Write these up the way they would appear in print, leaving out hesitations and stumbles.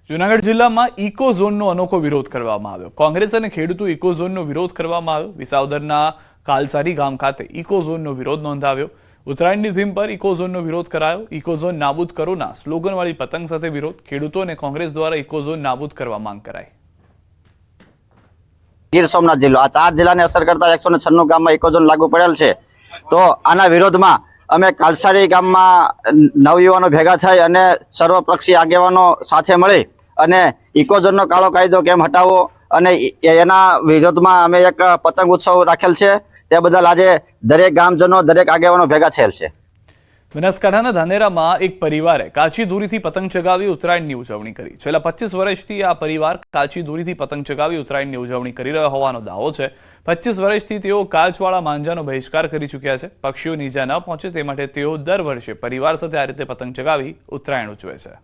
જૂનાગઢ જિલ્લામાં ઇકો ઝોનનો અનોખો વિરોધ કરવામાં આવ્યો। કોંગ્રેસ અને ખેડૂતો ઇકો ઝોનનો વિરોધ કરવામાં આવ્યો। વિસાવદરના કાલસારી ગામ ખાતે ઇકો ઝોનનો વિરોધ નોંધાવ્યો। ઉત્તરાયણની થીમ પર ઇકો ઝોનનો વિરોધ કરાયો। ઇકો ઝોન નાબૂદ કરોના સ્લોગનવાળી પતંગ સાથે વિરોધ। ખેડૂતો અને કોંગ્રેસ દ્વારા ઇકો ઝોન નાબૂદ કરવા માંગ કરાઈ। ગીર સોમનાથ જિલ્લો આ 4 જિલ્લાને અસર કરતા 196 ગામમાં ઇકો ઝોન લાગુ પડેલ છે। તો આના વિરોધમાં અમે કાલસારી ગામમાં નવયુવાનો ભેગા થઈ અને સર્વપક્ષી આગેવાનો સાથે મળી અને ઇકો ઝોનનો કાળો કાયદો કેમ હટાવવો અને એના વિરોધમાં અમે એક પતંગ ઉત્સવ રાખેલ છે। તે બદલ આજે દરેક ગામજનો દરેક આગેવાનો ભેગા થયેલ છે। બનાસકાંઠાના ધાનેરામાં એક પરિવારે કાચી દોરીથી પતંગ ચગાવી ઉત્તરાયણની ઉજવણી કરી। છેલ્લા 25 વર્ષથી આ પરિવાર કાચી દોરીથી પતંગ ચગાવી ઉત્તરાયણની ઉજવણી કરી રહ્યો હોવાનો દાવો છે। 25 વર્ષથી તેઓ કાચવાળા માંજાનો બહિષ્કાર કરી ચૂક્યા છે। પક્ષીઓને ઈજા ન પહોંચે તે માટે તેઓ દર વર્ષે પરિવાર સાથે આ રીતે પતંગ ચગાવી ઉત્તરાયણ ઉજવે છે।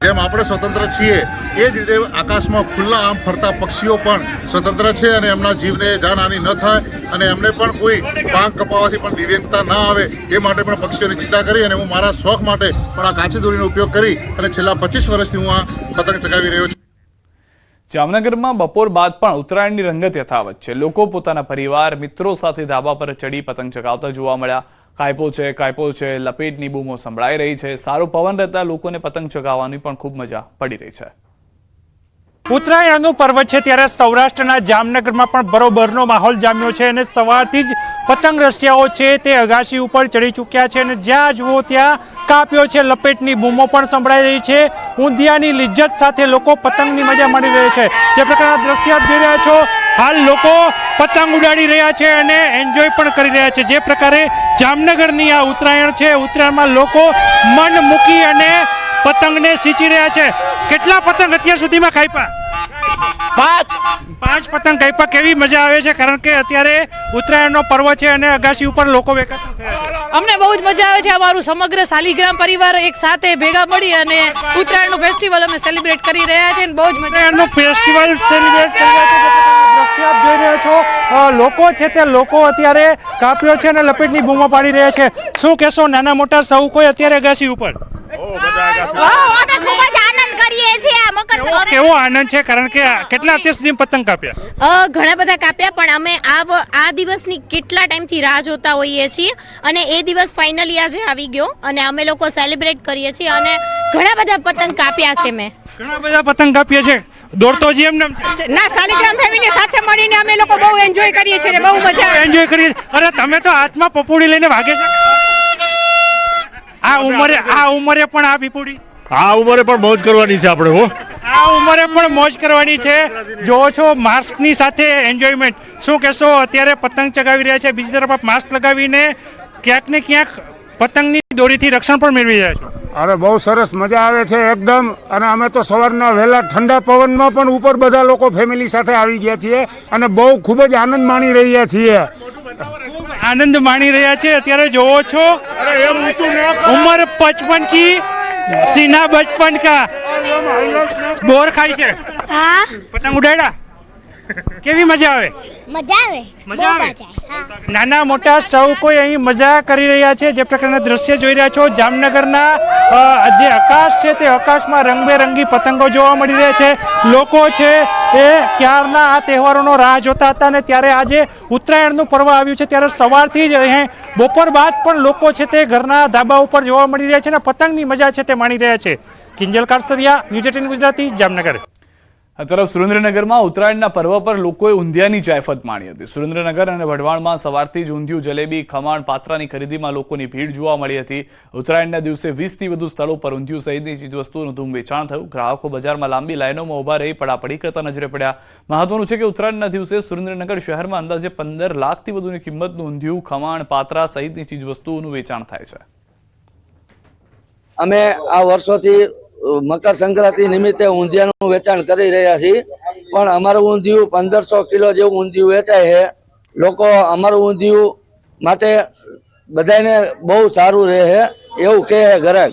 જેમ આપણે સ્વતંત્ર છીએ એ જ રીતે આકાશમાં ખુલ્લા આમ ફરતા પક્ષીઓ પણ સ્વતંત્ર છે અને એમના જીવને જાનહાનિ ન થાય અને એમને પણ કોઈ પાંખ કપાવવાથી પણ દિવ્યાંગતા ના આવે એ માટે પણ પક્ષીઓની ચિંતા કરી અને હું મારા શોખ માટે પણ આ કાચી દોરીનો ઉપયોગ કરી અને છેલ્લા 25 વર્ષથી હું આ પતંગ ચગાવી રહ્યો છું। જામનગરમાં બપોર બાદ પણ ઉત્તરાયણની રંગત યથાવત છે। લોકો પોતાના પરિવાર મિત્રો સાથે ધાબા પર ચડી પતંગ ચગાવતા જોવા મળ્યા। કાયપો છે લપેટની બૂમો સંભળાઈ રહી છે। સારો પવન રહેતા લોકોને પતંગ ચગાવવાની પણ ખૂબ મજા પડી રહી છે। ઉત્તરાયણનું પર્વ છે ત્યારે સૌરાષ્ટ્રના જામનગરમાં પણ બરોબરનો માહોલ જામ્યો છે અને સવારથી જ પતંગ રસિયાઓ છે તે અગાશી ઉપર ચડી ચૂક્યા છે અને જ્યાં જુઓ ત્યાં કાપ્યો છે લપેટની બૂમો પણ સંભળાઈ રહી છે। ઊંધિયાની લિજ્જત સાથે લોકો પતંગની મજા માણી રહ્યા છે। જે પ્રકારના દ્રશ્ય આપ જોઈ રહ્યા છો હાલ લોકો પતંગ ઉડાડી રહ્યા છે અને એન્જોય પણ કરી રહ્યા છે। જે પ્રકારે જામનગરની આ ઉત્તરાયણ છે ઉત્તરાયણમાં લોકો મન મૂકી અને પતંગને સિંચી રહ્યા છે। કેટલા પતંગ અત્યાર સુધીમાં કાપ્યા? 5 પતંગ કાપ્યા। કેવી મજા આવે છે કારણ કે અત્યારે ઉત્તરાયણનો પર્વ છે અને અગાશી ઉપર લોકો ભેગા થયા છે। અમને બહુ જ મજા આવે છે। અમારું સમગ્ર શાલિગ્રામ પરિવાર એક સાથે ભેગા મળી અને ઉત્તરાયણનું ફેસ્ટિવલ અમે સેલિબ્રેટ કરી રહ્યા છીએ અને બહુ જ ઉત્તરાયણનું ફેસ્ટિવલ સેલિબ્રેટ કરી રહ્યા છે। દ્રશ્ય આપ જોઈ રહ્યા છો લોકો છે તે લોકો અત્યારે કાપ્યો છે અને લપેટની બૂમો પાડી રહ્યા છે। શું કહેશો નાના મોટા સૌ કોઈ અત્યારે અગાશી ઉપર? કેવો આનંદ છે કારણ કે કેટલા અત્યાર સુધી પતંગ કાપ્યા? ઘણા બધા કાપ્યા પણ અમે આ દિવસની કેટલા ટાઈમથી રાહ જોતા હોઈએ છીએ અને એ દિવસ ફાઇનલી આજે આવી ગયો અને અમે લોકો સેલિબ્રેટ કરીએ છીએ અને ઘણા બધા પતંગ કાપ્યા છે। મેં ઘણા બધા પતંગ કાપ્યા છે। દોડતો જ એમ ના શાલિગ્રામ ફેમિલી સાથે મળીને અમે લોકો બહુ એન્જોય કરીએ છીએ બહુ મજા એન્જોય કરીએ। અરે તમે તો હાથમાં પપોડી લઈને ભાગે છે। આ ઉંમરે પણ આ પીપુડી આ ઉંમરે પણ મોજ કરવાની છે આપણે। હો આ ઉંમરે પણ મોજ કરવાની છે। જોવો છો માસ્કની સાથે એન્જોયમેન્ટ। શું કહેશો અત્યારે પતંગ ચગાવી રહ્યા છે બીજી તરફ માસ્ક લગાવીને ક્યાંક ને ક્યાંક પતંગની દોરીથી રક્ષણ પણ મેળવી રહ્યા છો? અરે બહુ સરસ મજા આવે છે એકદમ। અને અમે તો સવારના વહેલા ઠંડા પવનમાં પણ ઉપર બધા લોકો ફેમિલી સાથે આવી ગયા છીએ અને બહુ ખૂબ જ આનંદ માણી રહ્યા છીએ। આનંદ માણી રહ્યા છે। અત્યારે જોવો છો ઉંમર 55 की सीना बचपन का बोर खाई છે। હા પતંગ ઉડાડ્યા? કેવી મજા આવે? મજા આવે। નાના મોટા સૌ કોઈ અહીં મજા કરી રહ્યા છે। જે પ્રકારના દ્રશ્ય જોઈ રહ્યા છો જામનગરના જે આકાશ છે તે આકાશમાં રંગબેરંગી પતંગો જોવા મળી રહ્યા છે। લોકો છે એ ક્યારના આ તહેવારોનો રાહ જોતા હતા અને ત્યારે આજે ઉત્તરાયણનું પર્વ આવ્યું છે ત્યારે સવારથી જ અહીં બપોર બાદ પણ લોકો છે તે ઘરના ધાબા ઉપર જોવા મળી રહ્યા છે અને પતંગની મજા છે તે માણી રહ્યા છે। કિંજલ કારસરિયા, ન્યૂઝ 18 ગુજરાતી, જામનગર। આ તરફ સુરેન્દ્રનગરમાં ઉત્તરાયણના પર્વ પર લોકોએ ઊંધિયાની જાયફત માણી હતી। સુરેન્દ્રનગર અને વઢવાણમાં સવારથી જ ઊંધિયું, જલેબી, ખમણ, પાત્રાની ખરીદીમાં લોકોની ભીડ જોવા મળી હતી। ઉત્તરાયણના દિવસે 20થી વધુ સ્થળો પર ઊંધિયું સહિતની ચીજવસ્તુઓનું ધૂમ વેચાણ થયું। ગ્રાહકો બજારમાં લાંબી લાઈનોમાં ઊભા રહી પડાપડી કરતા નજરે પડ્યા। મહત્વનું છે કે ઉત્તરાયણના દિવસે સુરેન્દ્રનગર શહેરમાં અંદાજે 15 લાખથી વધુની કિંમતનું ઊંધિયું, ખમણ, પાત્રા સહિતની ચીજવસ્તુઓનું વેચાણ થાય છે। અમે આ વર્ષોથી મકર સંક્રાંતિ નિમિત્તે ઊંધિયાનું વેચાણ કરી રહ્યા છીએ પણ અમારું ઊંધિયું 1500 કિલો જેવું ઊંધિયું વેચાય છે। લોકો અમારું ઊંધિયું માટે બધાને બહુ સારું રહે છે એવું કહે છે ગ્રાહક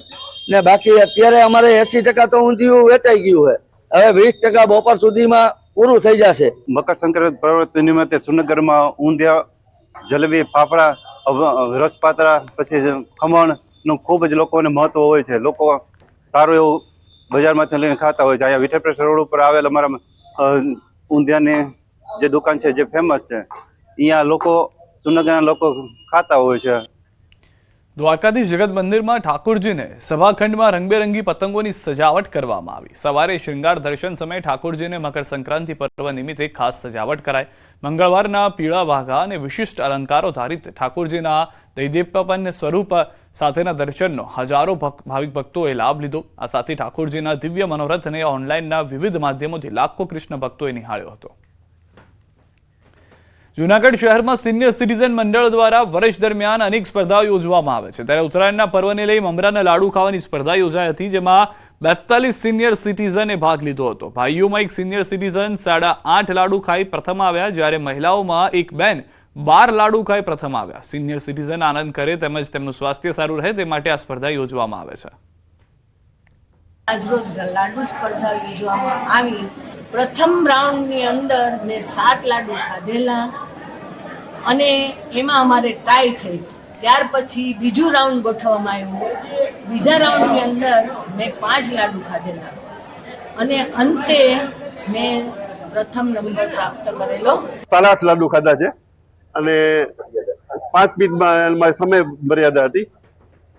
ને। બાકી અત્યારે અમારે 80% તો ઊંધિયું વેચાઈ ગયું છે। હવે 20% બપોર સુધીમાં પૂરું થઈ જશે। મકર સંક્રાંતિ પર્વ નિમિત્તે સુરેન્દ્રનગરમાં ઊંધિયા, જલેબી, ફાફડા, રસપાત્રા પછી ખમણનું ખૂબ જ લોકોને મહત્વ હોય છે। લોકો સારું એવું બજારમાંથી લઈને ખાતા હોય છે. અહીંયા વિઠ્ઠલપુર રોડ ઉપર આવેલ અમારા ઊંધિયાની જે દુકાન છે જે ફેમસ છે, અહીંયા લોકો સુરનગરના લોકો ખાતા હોય છે. દ્વારકાધીશ જગત મંદિરમાં ઠાકોરજીને સભાખંડમાં રંગબેરંગી પતંગોની સજાવટ કરવામાં આવી. સવારે શ્રૃંગાર દર્શન સમયે ઠાકોરજીને મકર સંક્રાંતિ પર્વ નિમિત્તે ખાસ સજાવટ કરાઈ. મંગળવારના પીળા વાઘા અને વિશિષ્ટ અલંકારો ધારિત ઠાકોરજીના દૈદીપ્યપન્ન સ્વરૂપ સાથેના દર્શનનો હજારો ભાવિક ભક્તોએ લાભ લીધો. આ સાથે ઠાકોરજીના દિવ્ય મનોરથને ઓનલાઈનના વિવિધ માધ્યમોથી લાખો કૃષ્ણ ભક્તોએ નિહાળ્યો હતો. જૂનાગઢ શહેરમાં સિનિયર સિટીઝન મંડળ દ્વારા વર્ષ દરમિયાન અનેક સ્પર્ધાઓ યોજવામાં આવે છે. ત્યારે ઉત્તરાયણના પર્વને લઈ મમરાના લાડુ ખાવાની સ્પર્ધા યોજાઈ હતી, જેમાં 42 સિનિયર સિટીઝને ભાગ લીધો હતો. ભાઈઓમાં એક સિનિયર સિટીઝન 8.5 લાડુ ખાઈ પ્રથમ આવ્યા, જ્યારે મહિલાઓમાં એક બેન 12 લાડુ ખાઈ પ્રથમ આવ્યા. સિનિયર સિટીઝન આનંદ કરે તેમજ તેમનું સ્વાસ્થ્ય સારું રહે તે માટે આ સ્પર્ધા યોજવામાં આવે છે. આજરોજ લાડુ સ્પર્ધા યોજવામાં આવી. પ્રથમ રાઉન્ડની અંદર મેં 7 લાડુ ખાધેલા અને એમાં અમારે ટ્રાય થઈ. ત્યાર પછી બીજું રાઉન્ડ ગોઠવવામાં આવ્યું. બીજા રાઉન્ડની અંદર મેં 5 લાડુ ખાધેલા અને અંતે મેં પ્રથમ નંબર પ્રાપ્ત કરેલો. 8.5 લાડુ ખાધા છે અને 5 મિનિટમાં મારી સમય મર્યાદા હતી.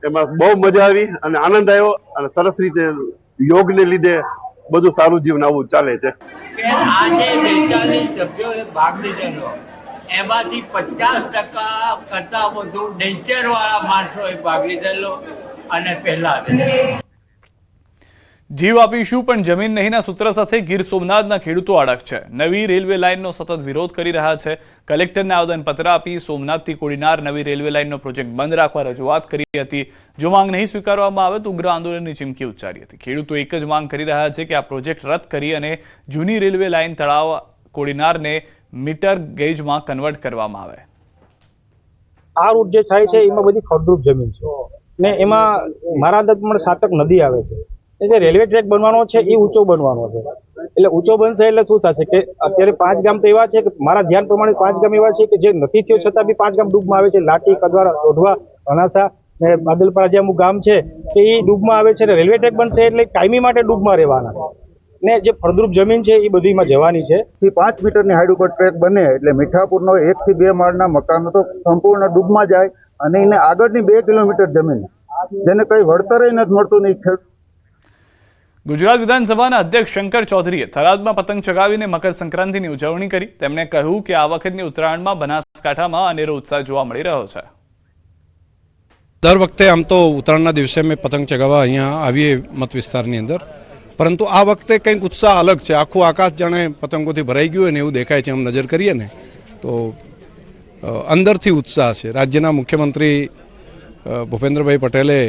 એમાં બહુ મજા આવી અને આનંદ આવ્યો અને સરસ રીતે યોગને લીધે બધું સારું જીવન આવું ચાલે છે. આજે 42 સભ્યોએ ભાગ લીધેલો, એમાંથી 50% કરતા વધુ ડેન્જર વાળા માણસોએ ભાગ લીધેલો અને પહેલા જીવ આપીશું પણ જમીન નહીંના સૂત્ર સાથે ગીર સોમનાથના ખેડૂતો અડગ છે. નવી રેલવે લાઇનનો સતત વિરોધ કરી રહ્યા છે. કલેક્ટરને આવેદનપત્ર આપી સોમનાથથી કોડીનાર નવી રેલવે લાઇનનો પ્રોજેક્ટ બંધ રાખવા રજૂઆત કરી હતી. જો માંગ નહીં સ્વીકારવામાં આવે તો ઉગ્ર આંદોલનની ચીમકી ઉચ્ચારી હતી. ખેડૂતો એક જ માંગ કરી રહ્યા છે કે આ પ્રોજેક્ટ રદ કરી અને જૂની રેલવે લાઇન તળાવ કોડીનારને મીટર ગેજમાં કન્વર્ટ કરવામાં આવે. આ રૂટ જે થાય છે એમાં બધી ફળદ્રુપ જમીન છે ને એમાં મારા અંદાજ પ્રમાણે 7 નદી આવે છે. જે રેલવે ટ્રેક બનવાનો છે એ ઊંચો બનવાનો છે. એટલે ઊંચો બનશે એટલે શું થશે કે અત્યારે 5 ગામ તો એવા છે કે મારા ધ્યાન પ્રમાણે 5 ગામ એવા છે કે જે નથી થયો છતાં બી 5 ગામ ડૂબમાં આવે છે. લાઠી, કદવાર, ઓઢવા, અનાસા ને બાદલપરા જે અમુક ગામ છે કે એ ડૂબમાં આવે છે. રેલવે ટ્રેક બનશે એટલે કાયમી માટે ડૂબમાં રહેવાના છે ને જે ફળદ્રુપ જમીન છે એ બધીમાં જવાની છે. 5 મીટરની હાઈટ ઉપર ટ્રેક બને એટલે મીઠાપુરનો 1 થી 2 માળના મકાનો તો સંપૂર્ણ ડૂબમાં જાય અને એને આગળની 2 કિલોમીટર જમીન જેને કઈ વળતર નથી મળતું નહીં. ગુજરાત વિધાનસભાના અધ્યક્ષ શંકર ચૌધરીએ થરાદમાં પતંગ ચગાવીને મકર સંક્રાંતિની ઉજવણી કરી. તેમણે કહ્યું કે આ વખતની ઉત્તરાયણમાં બનાસકાંઠામાં અનેરો ઉત્સાહ જોવા મળી રહ્યો છે. દર વખતે આમ તો ઉત્તરાયણના દિવસે અમે પતંગ ચગાવવા અહીંયા આવીએ મત વિસ્તારની અંદર, પરંતુ આ વખતે કંઈક ઉત્સાહ અલગ છે. આખું આકાશ જાણે પતંગોથી ભરાઈ ગયું હોય ને એવું દેખાય છે. આમ નજર કરીએ ને તો અંદરથી ઉત્સાહ છે. રાજ્યના મુખ્યમંત્રી ભૂપેન્દ્રભાઈ પટેલે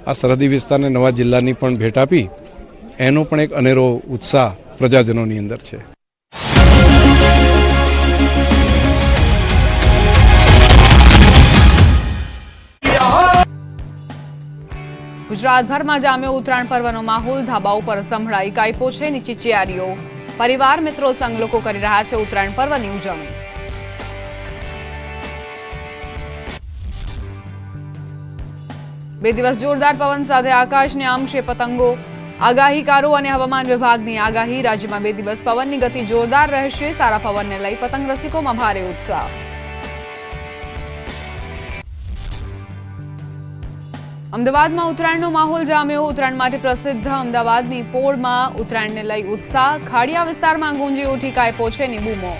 આ સરહદી વિસ્તારને નવા જિલ્લાની પણ ભેટ આપી, એનો પણ એક અનેરો ઉત્સાહ પ્રજાજનોની અંદર છે. ગુજરાતભરમાં જામ્યો ઉત્તરાયણ પર્વનો માહોલ. ધાબા ઉપર સંભળાઈ કાયપો છે નીચી ચિયારીઓ. પરિવાર મિત્રો સંગ લોકો કરી રહ્યા છે ઉત્તરાયણ પર્વની ઉજવણી. બે દિવસ જોરદાર પવન સાથે આકાશને આમશે પતંગો. આગાહીકારો અને હવામાન વિભાગની આગાહી. રાજ્યમાં 2 દિવસ પવનની ગતિ જોરદાર રહેશે. સારા પવનને લઈ પતંગ રસિકોમાં ભારે ઉત્સાહ. અમદાવાદમાં ઉત્તરાયણનો માહોલ જામ્યો. ઉત્તરાયણ માટે પ્રસિદ્ધ અમદાવાદની પોળમાં ઉત્તરાયણને લઈ ઉત્સાહ. ખાડિયા વિસ્તારમાં ગુંજી ઉઠી કાયપો છે ની બૂમો.